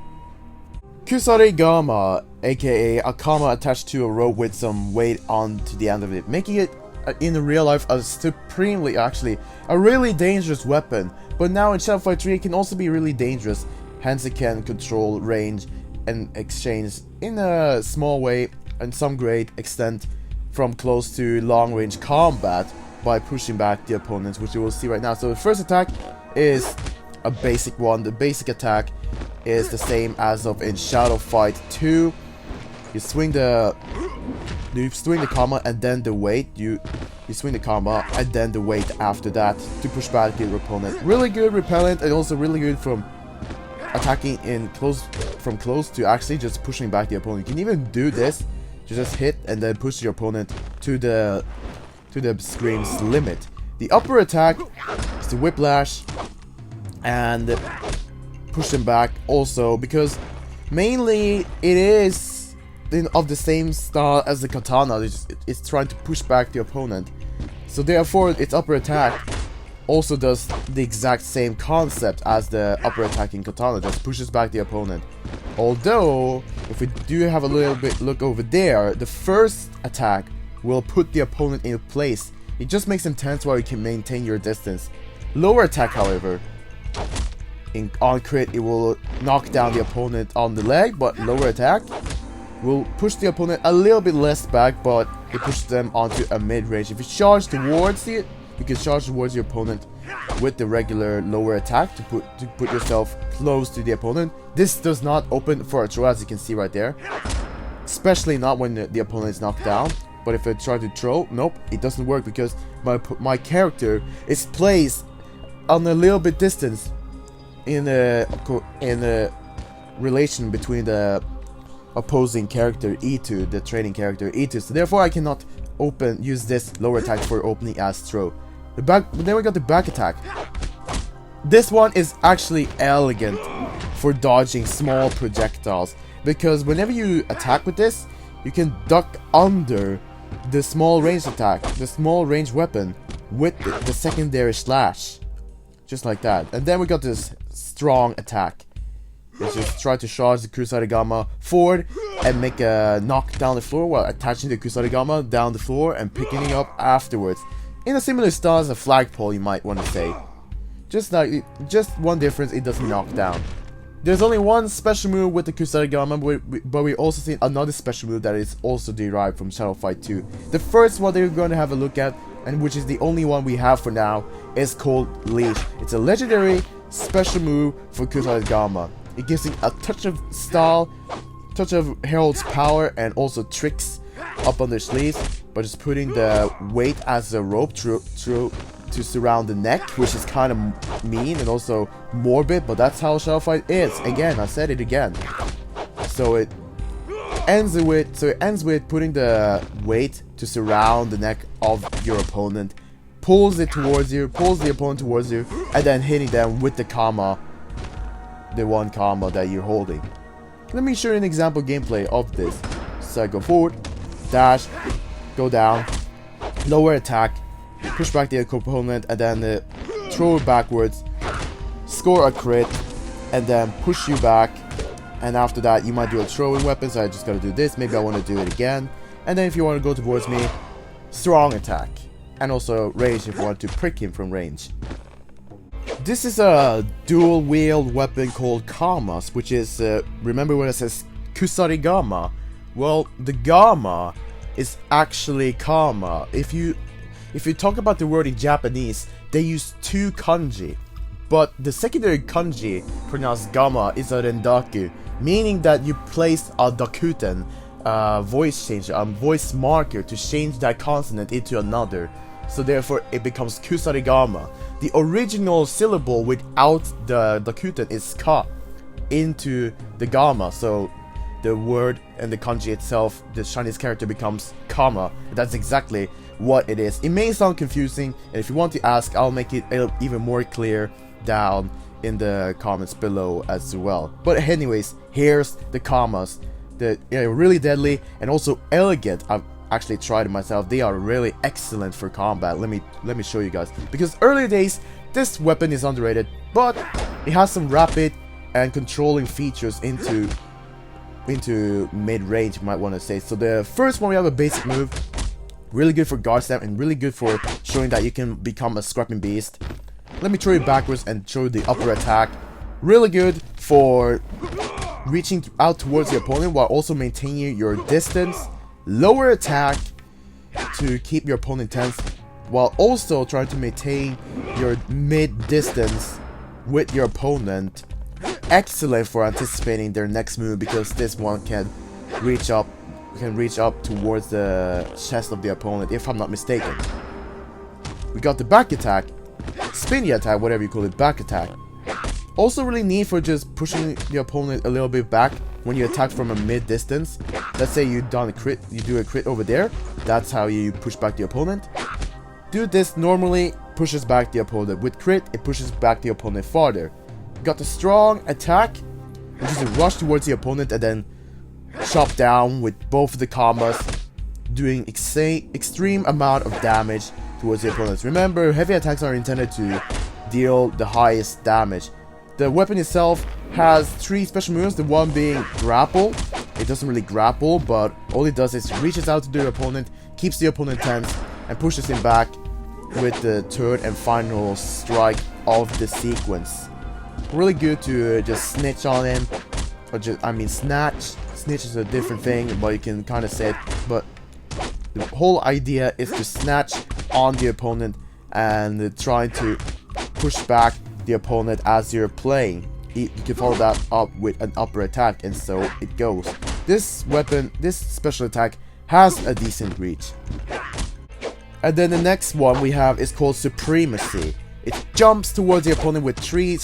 Kusari Gama, aka a kama attached to a rope with some weight onto the end of it, making it in real life a supremely, actually, a really dangerous weapon. But now in Shadow Fight 3 it can also be really dangerous, hence it can control range and exchange in a small way and some great extent from close to long range combat by pushing back the opponents, which you will see right now. So the first attack is a basic one. The basic attack is the same as of in Shadow Fight 2. You swing the comma and then the weight. You swing the comma and then the weight after that to push back the opponent. Really good repellent and also really good from attacking from close to actually just pushing back the opponent. You can even do this to just hit and then push your opponent to the screen's limit. The upper attack is the whiplash and push them back also, because mainly it is of the same style as the katana. It's trying to push back the opponent, so therefore its upper attack also does the exact same concept as the upper attack in katana, just pushes back the opponent. Although if we do have a little bit look over there, the first attack will put the opponent in place. It just makes him tense while you can maintain your distance. Lower attack, however, on crit it will knock down the opponent on the leg, but lower attack will push the opponent a little bit less back, but it pushes them onto a mid-range. If you charge towards it, you can charge towards your opponent with the regular lower attack to put yourself close to the opponent. This does not open for a throw, as you can see right there, especially not when the opponent is knocked down. But if I try to throw, nope, it doesn't work because my character is placed on a little bit distance in a relation between the opposing character E2, the training character E2. So therefore I cannot use this lower attack for opening as throw. Then we got the back attack. This one is actually elegant for dodging small projectiles, because whenever you attack with this, you can duck under the small range attack, the small range weapon, with the secondary slash, just like that. And then we got this strong attack, which is try to charge the Kusarigama forward and make a knock down the floor while attaching the Kusarigama down the floor and picking it up afterwards. In a similar style as a flagpole, you might want to say. Just one difference, it doesn't knock down. There's only one special move with the Kusarigama, but we also see another special move that is also derived from Shadow Fight 2. The first one that we're going to have a look at, and which is the only one we have for now, is called Leash. It's a legendary special move for Kusarigama. It gives it a touch of style, touch of Herald's power, and also tricks up on their sleeves, but just putting the weight as a rope to surround the neck, which is kind of mean and also morbid, but that's how Shadow Fight is. Again, I said it again. So it ends with putting the weight to surround the neck of your opponent, pulls it towards you, pulls the opponent towards you, and then hitting them with the comma, the one comma that you're holding. Let me show you an example gameplay of this. So I go forward, dash, go down, lower attack, push back the opponent, and then throw it backwards, score a crit, and then push you back. And after that, you might do a throwing weapon, so I just gotta do this. Maybe I want to do it again. And then if you want to go towards me, strong attack. And also range if you want to prick him from range. This is a dual wield weapon called Kamas, which is, remember when it says Kusarigama? Well, the Gama is actually Kama. If you talk about the word in Japanese, they use 2 kanji, but the secondary kanji, pronounced gamma, is a rendaku, meaning that you place a dakuten, voice changer, voice marker, to change that consonant into another. So therefore it becomes kusarigama. The original syllable without the dakuten is ka into the gamma, so the word and the kanji itself, the Chinese character, becomes kama. That's exactly what it is. It may sound confusing, and if you want to ask, I'll make it even more clear down in the comments below as well. But anyways, here's the kamas. They're really deadly and also elegant. I've actually tried it myself. They are really excellent for combat. Let me show you guys. Because earlier days, this weapon is underrated, but it has some rapid and controlling features into mid-range, you might want to say. So the first one, we have a basic move, really good for guard stamp and really good for showing that you can become a scrapping beast. Let me throw you backwards and show you the upper attack. Really good for reaching out towards the opponent while also maintaining your distance. Lower attack to keep your opponent tense while also trying to maintain your mid distance with your opponent. Excellent for anticipating their next move, because this one can reach up towards the chest of the opponent, if I'm not mistaken. We got the back attack, spinny attack, whatever you call it, back attack. Also really neat for just pushing the opponent a little bit back when you attack from a mid distance. Let's say you do a crit over there. That's how you push back the opponent. Do this normally, pushes back the opponent. With crit, it pushes back the opponent farther. Got the strong attack, which is a rush towards the opponent and then chop down with both of the kamas, doing extreme amount of damage towards the opponents. Remember, heavy attacks are intended to deal the highest damage. The weapon itself has 3 special moves, the one being grapple. It doesn't really grapple, but all it does is reaches out to the opponent, keeps the opponent tense, and pushes him back with the third and final strike of the sequence. Really good to just snitch on him, or just, snatch. Snitch is a different thing, but you can kind of say it. But the whole idea is to snatch on the opponent and trying to push back the opponent as you're playing. You can follow that up with an upper attack, and so it goes. This weapon, this special attack, has a decent reach. And then the next one we have is called Supremacy. It jumps towards the opponent with three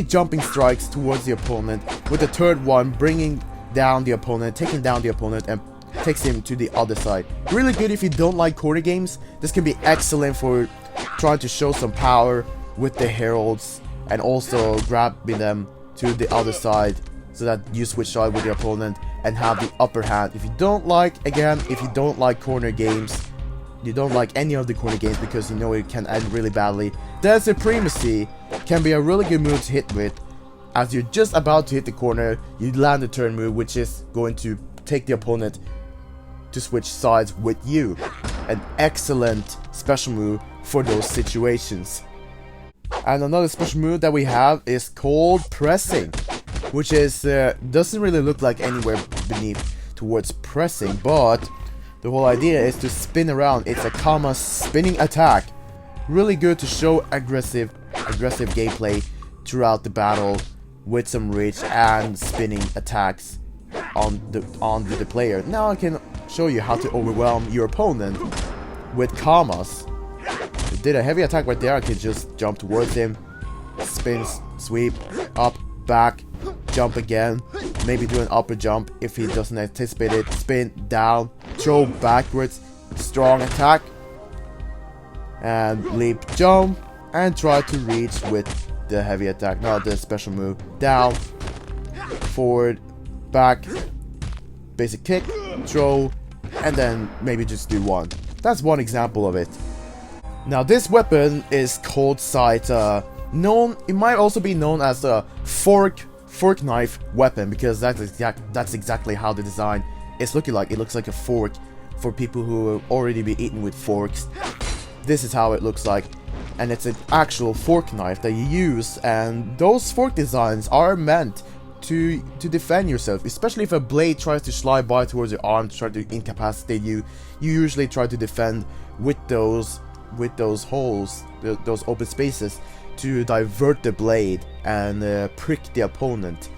jumping strikes towards the opponent, with the third one bringing down the opponent, taking down the opponent, and takes him to the other side. Really good if you don't like corner games. This can be excellent for trying to show some power with the Heralds and also grabbing them to the other side so that you switch side with your opponent and have the upper hand. If you don't like corner games, you don't like any of the corner games because you know it can end really badly, then Supremacy can be a really good move to hit with. As you're just about to hit the corner, you land the turn move, which is going to take the opponent to switch sides with you. An excellent special move for those situations. And another special move that we have is called Pressing, which is doesn't really look like anywhere beneath towards pressing, but the whole idea is to spin around. It's a kama spinning attack. Really good to show aggressive gameplay throughout the battle with some reach and spinning attacks on the player. Now I can show you how to overwhelm your opponent with kamas. It did a heavy attack right there. I can just jump towards him, spin, sweep, up, back, jump again, maybe do an upper jump if he doesn't anticipate it, spin, down, throw backwards, strong attack, and leap, jump, and try to reach with the heavy attack, not the special move. Down, forward, back, basic kick, throw, and then maybe just do one. That's one example of it. Now this weapon is called sight, it might also be known as a fork knife weapon, because that's exactly how the design is looking like. It looks like a fork for people who already be eaten with forks. This is how it looks like, and it's an actual fork knife that you use, and those fork designs are meant to defend yourself, especially if a blade tries to slide by towards your arm to try to incapacitate you. You usually try to defend with those with those holes, those open spaces, to divert the blade and prick the opponent.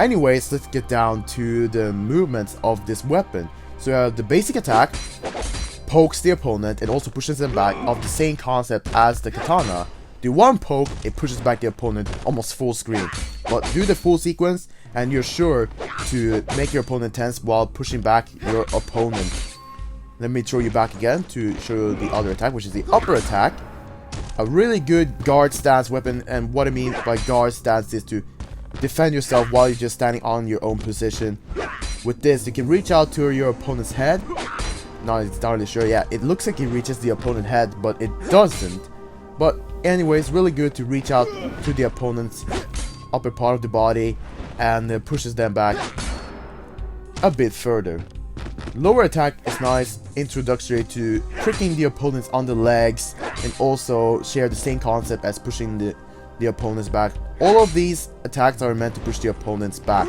Anyways, let's get down to the movements of this weapon. So the basic attack pokes the opponent and also pushes them back, of the same concept as the katana. Do one poke, it pushes back the opponent almost full screen. But do the full sequence and you're sure to make your opponent tense while pushing back your opponent. Let me throw you back again to show you the other attack, which is the upper attack. A really good guard stance weapon, and what I mean by guard stance is to defend yourself while you're just standing on your own position. With this, you can reach out to your opponent's head. Not entirely sure, yeah, it looks like it reaches the opponent's head, but it doesn't. But anyways, really good to reach out to the opponent's upper part of the body and pushes them back a bit further. Lower attack is nice, introductory to pricking the opponents on the legs, and also share the same concept as pushing the opponents back. All of these attacks are meant to push the opponents back,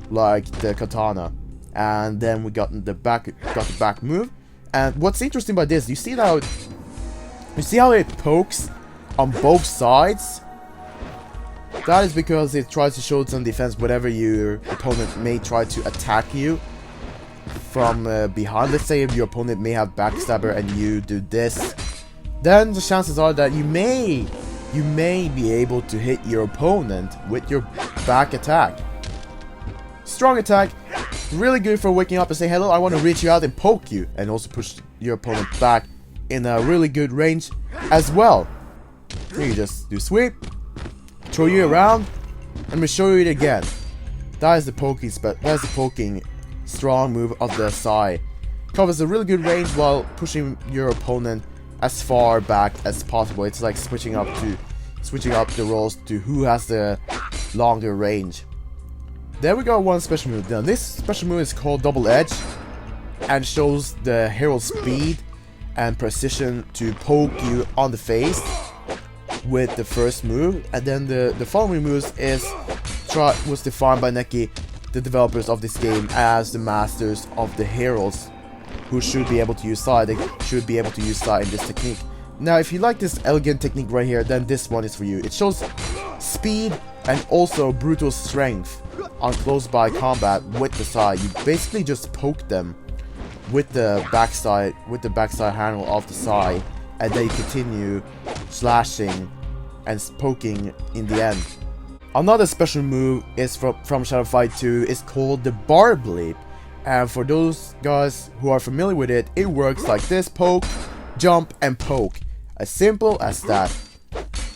like the katana. And then we got the back move. And what's interesting about this, you see how it pokes on both sides? That is because it tries to show some defense whenever your opponent may try to attack you from behind. Let's say if your opponent may have backstabber and you do this, then the chances are that you may be able to hit your opponent with your back attack. Strong attack, really good for waking up and say, hello, I want to reach you out and poke you, and also push your opponent back in a really good range as well. You just do sweep, throw you around, and let me show you it again. That is the poking strong move of the Sai. Covers a really good range while pushing your opponent as far back as possible. It's like switching up the roles to who has the longer range. Then we got one special move. Now this special move is called Double Edge and shows the Herald's speed and precision to poke you on the face with the first move. And then the following moves was defined by Neki, the developers of this game, as the masters of the Heralds, who should be able to use Sai. They should be able to use Sai in this technique. Now if you like this elegant technique right here, then this one is for you. It shows speed and also brutal strength on close by combat with the Sai. You basically just poke them with the backside handle of the Sai, and then you continue slashing and poking in the end. Another special move is from Shadow Fight 2. It's called the Barb Leap, and for those guys who are familiar with it, it works like this: poke, jump, and poke. As simple as that.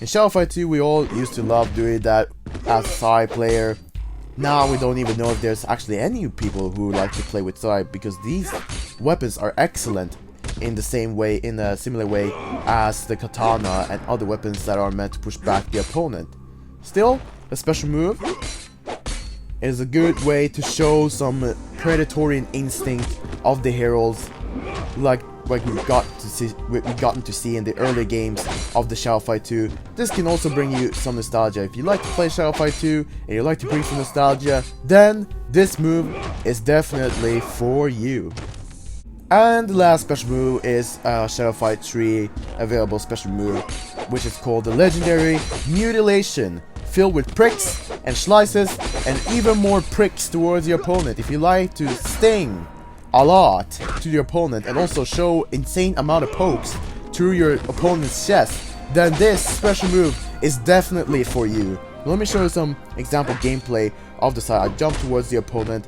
In Shadow Fight 2, we all used to love doing that as a Sai player. Now we don't even know if there's actually any people who like to play with Sai, because these weapons are excellent in a similar way as the katana and other weapons that are meant to push back the opponent. Still, a special move is a good way to show some predatory instinct of the Heralds, like we've gotten to see in the early games of the Shadow Fight 2. This can also bring you some nostalgia. If you like to play Shadow Fight 2 and you like to bring some nostalgia, then this move is definitely for you. And the last special move is Shadow Fight 3 available special move, which is called the legendary Mutilation, filled with pricks and slices and even more pricks towards your opponent. If you like to sting a lot to your opponent and also show insane amount of pokes through your opponent's chest, then this special move is definitely for you. Let me show you some example gameplay of the side. I jump towards the opponent,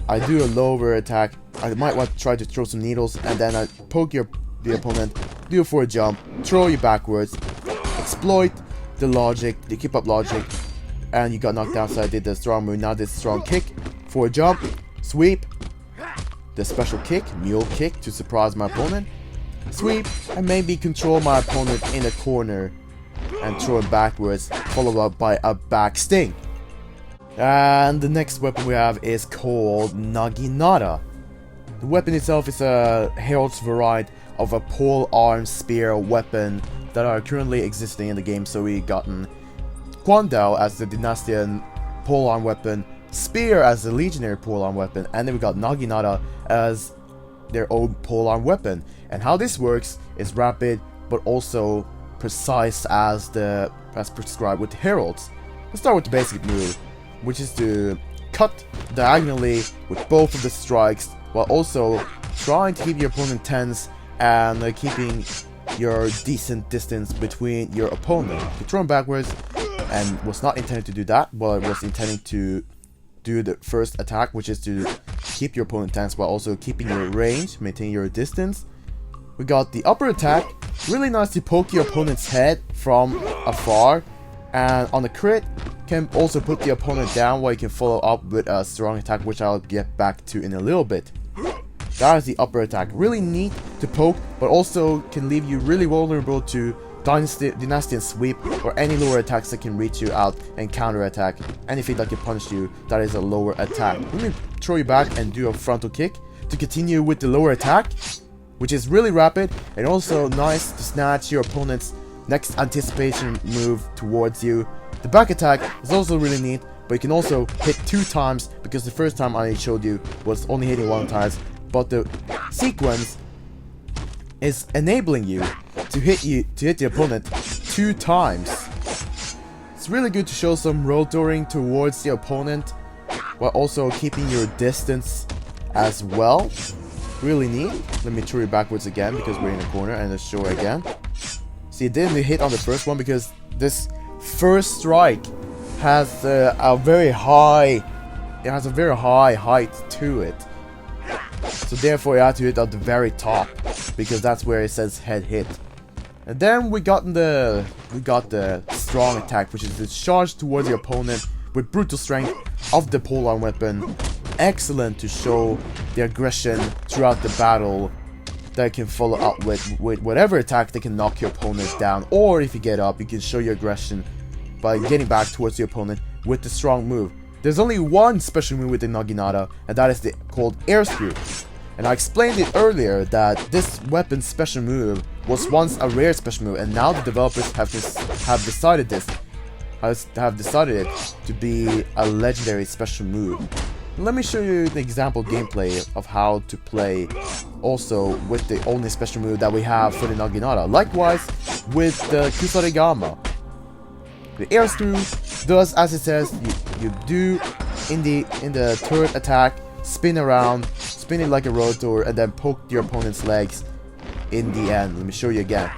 I do a lower attack, I might want to try to throw some needles, and then I poke the opponent, do a forward jump, throw you backwards, exploit the logic, the keep up logic, and you got knocked down, so I did the strong move. Now this strong kick, forward jump, sweep, the special kick, mule kick to surprise my opponent, sweep, and maybe control my opponent in a corner and throw him backwards, followed up by a back sting. And the next weapon we have is called Naginata. The weapon itself is a Herald's variant of a pole arm spear weapon that are currently existing in the game. So we gotten Quandao as the Dynastian pole arm weapon, Spear as the legionary pole arm weapon, and then we got Naginata as their own pole arm weapon. And how this works is rapid but also precise as prescribed with the Heralds. Let's start with the basic move, which is to cut diagonally with both of the strikes, while also trying to keep your opponent tense and keeping your decent distance between your opponent. You throw him backwards, and was not intended to do that, but it was intending to do the first attack, which is to keep your opponent tense while also keeping your range, maintaining your distance. We got the upper attack, really nice to poke your opponent's head from afar, and on the crit can also put the opponent down while you can follow up with a strong attack, which I'll get back to in a little bit. That is the upper attack, really neat to poke, but also can leave you really vulnerable to Dynasty and Sweep, or any lower attacks that can reach you out and counter attack. Anything that can punish you, that is a lower attack. Let me throw you back and do a frontal kick to continue with the lower attack, which is really rapid and also nice to snatch your opponent's next anticipation move towards you. The back attack is also really neat, but you can also hit 2 times, because the first time I showed you was only hitting 1 time, but the sequence is enabling you to hit the opponent 2 times. It's really good to show some rotoring towards the opponent while also keeping your distance as well. Really neat. Let me throw you backwards again because we're in a corner, and let's show it again. See, it didn't hit on the first one because this first strike has a very high height to it. So therefore you have to hit at the very top, because that's where it says head hit. And then we got the strong attack, which is to charge towards your opponent with brutal strength of the polearm weapon. Excellent to show the aggression throughout the battle that you can follow up with whatever attack that can knock your opponent down. Or if you get up, you can show your aggression by getting back towards your opponent with the strong move. There's only one special move with the Naginata, and that is called Air Screw. And I explained it earlier that this weapon's special move was once a rare special move, and now the developers have decided it to be a legendary special move. Let me show you the example gameplay of how to play also with the only special move that we have for the Naginata. Likewise with the Kusarigama. The Air Screw does as it says. You do in the third attack, spin around, spin it like a rotor, and then poke your opponent's legs in the end. Let me show you again.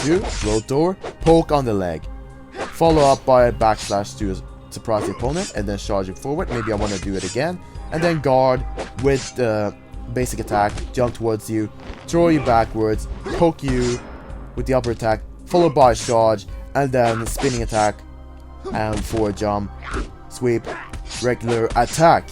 Do rotor, poke on the leg, follow up by a backslash to surprise the opponent, and then charge it forward. Maybe I want to do it again, and then guard with the basic attack, jump towards you, throw you backwards, poke you with the upper attack, followed by a charge, and then spinning attack and forward jump, sweep, regular attack.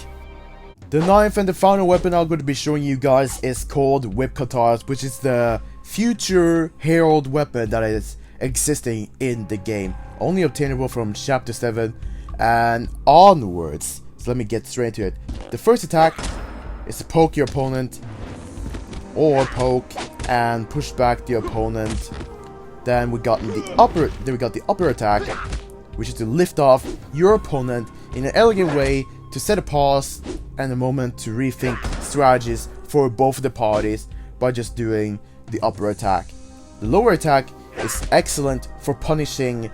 The 9th and the final weapon I'm going to be showing you guys is called Whip Katanas, which is the future Herald weapon that is existing in the game. Only obtainable from Chapter 7 and onwards. So let me get straight to it. The first attack is to poke your opponent, or poke and push back the opponent. Then we got the upper attack, which is to lift off your opponent in an elegant way to set a pause and a moment to rethink strategies for both of the parties by just doing the upper attack. The lower attack is excellent for punishing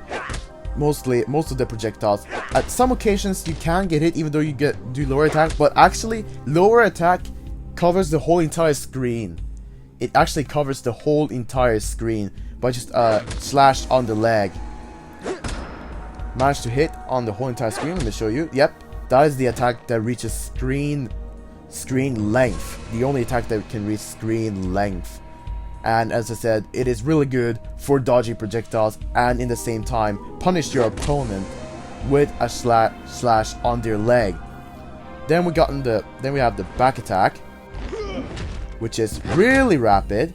most of the projectiles. At some occasions you can get hit even though you do lower attack, but actually lower attack covers the whole entire screen. It actually covers the whole entire screen by just slash on the leg. Managed to hit on the whole entire screen. Let me show you. Yep, that is the attack that reaches screen length. The only attack that can reach screen length. And as I said, it is really good for dodging projectiles and in the same time punish your opponent with a slash on their leg. Then we have the back attack, which is really rapid,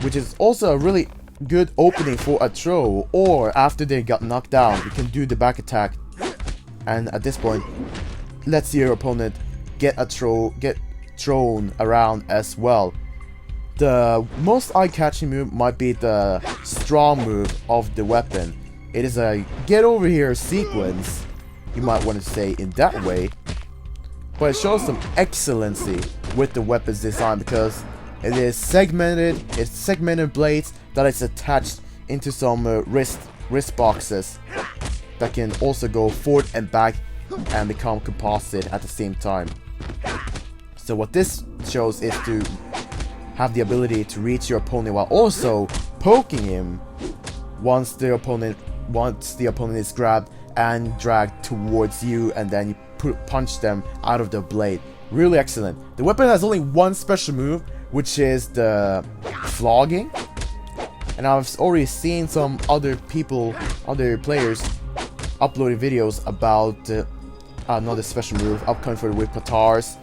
which is also a really good opening for a throw, or after they got knocked down you can do the back attack, and at this point let's see your opponent get thrown around as well. The most eye-catching move might be the strong move of the weapon. It is a get over here sequence, you might want to say in that way, but it shows some excellency with the weapon's design, because It is segmented. It's segmented blades that is attached into some wrist boxes that can also go forward and back and become composite at the same time. So what this shows is to have the ability to reach your opponent while also poking him once the opponent is grabbed and dragged towards you, and then you punch them out of the blade. Really excellent. The weapon has only one special move, which is the flogging. And I've already seen some other players uploading videos about another special move upcoming for the whip patars.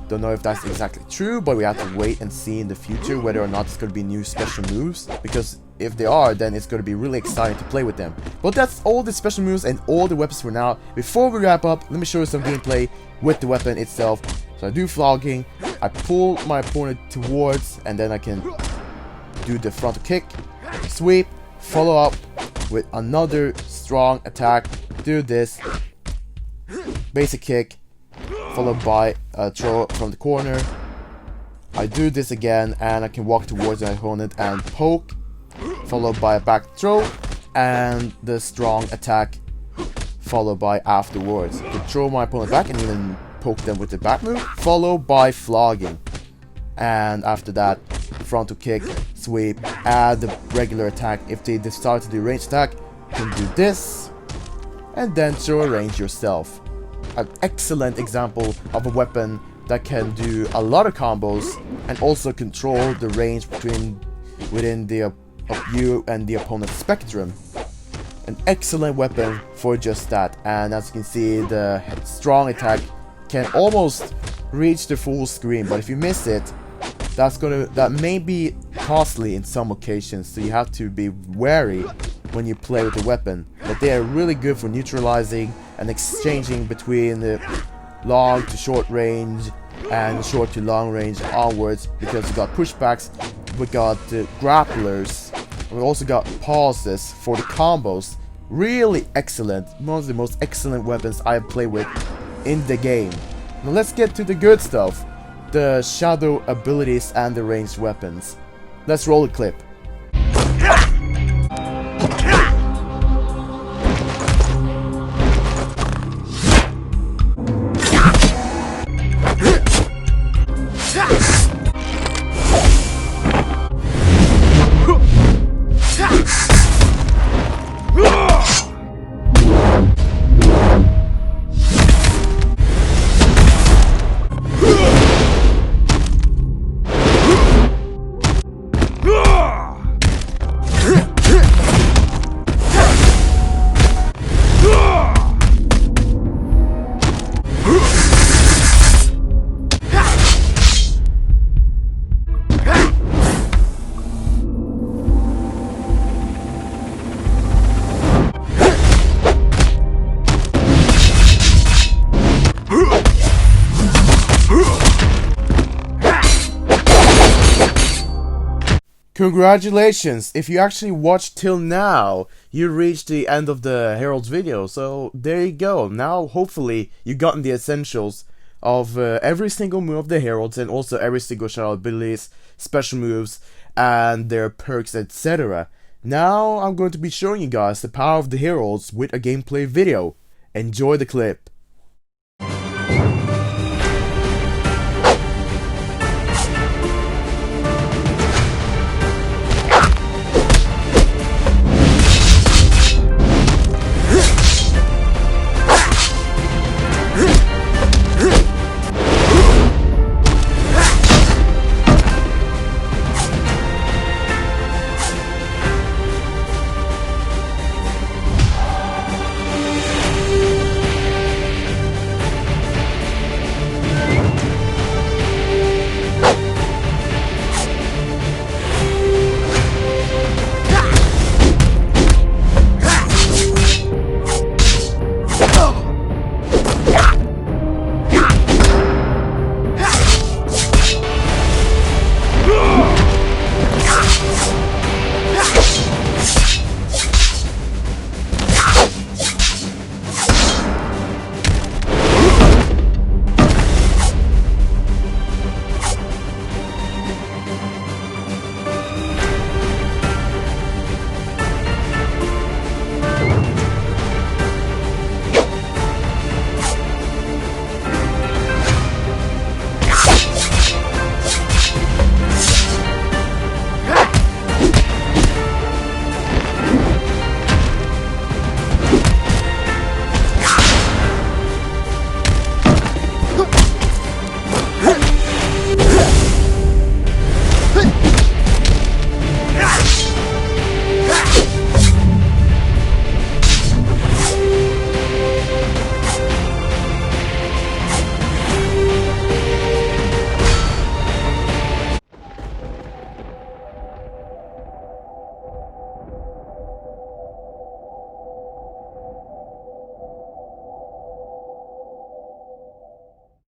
Don't know if that's exactly true, but we have to wait and see in the future whether or not it's going to be new special moves, because if they are, then it's going to be really exciting to play with them. But that's all the special moves and all the weapons for now. Before we wrap up, let me show you some gameplay with the weapon itself. So I do flogging, I pull my opponent towards, and then I can do the frontal kick, sweep, follow up with another strong attack, do this, basic kick, followed by a throw from the corner. I do this again, and I can walk towards my opponent and poke, followed by a back throw, and the strong attack, followed by afterwards. I can throw my opponent back and even poke them with the back move, followed by flogging. And after that, frontal kick, sweep, add the regular attack. If they decide to do ranged attack, you can do this, and then throw a range yourself. An excellent example of a weapon that can do a lot of combos and also control the range within the you and the opponent's spectrum. An excellent weapon for just that. And as you can see, the strong attack can almost reach the full screen, but if you miss it, that may be costly in some occasions, so you have to be wary when you play with the weapon. But they are really good for neutralizing and exchanging between the long to short range and short to long range onwards, because we got pushbacks, we got grapplers, and we also got pauses for the combos. Really excellent. One of the most excellent weapons I've played with in the game. Now let's get to the good stuff. The shadow abilities and the ranged weapons. Let's roll the clip. Congratulations! If you actually watched till now, you reached the end of the Heralds video, so there you go. Now hopefully you've gotten the essentials of every single move of the Heralds, and also every single shadow abilities, special moves, and their perks, etc. Now I'm going to be showing you guys the power of the Heralds with a gameplay video. Enjoy the clip.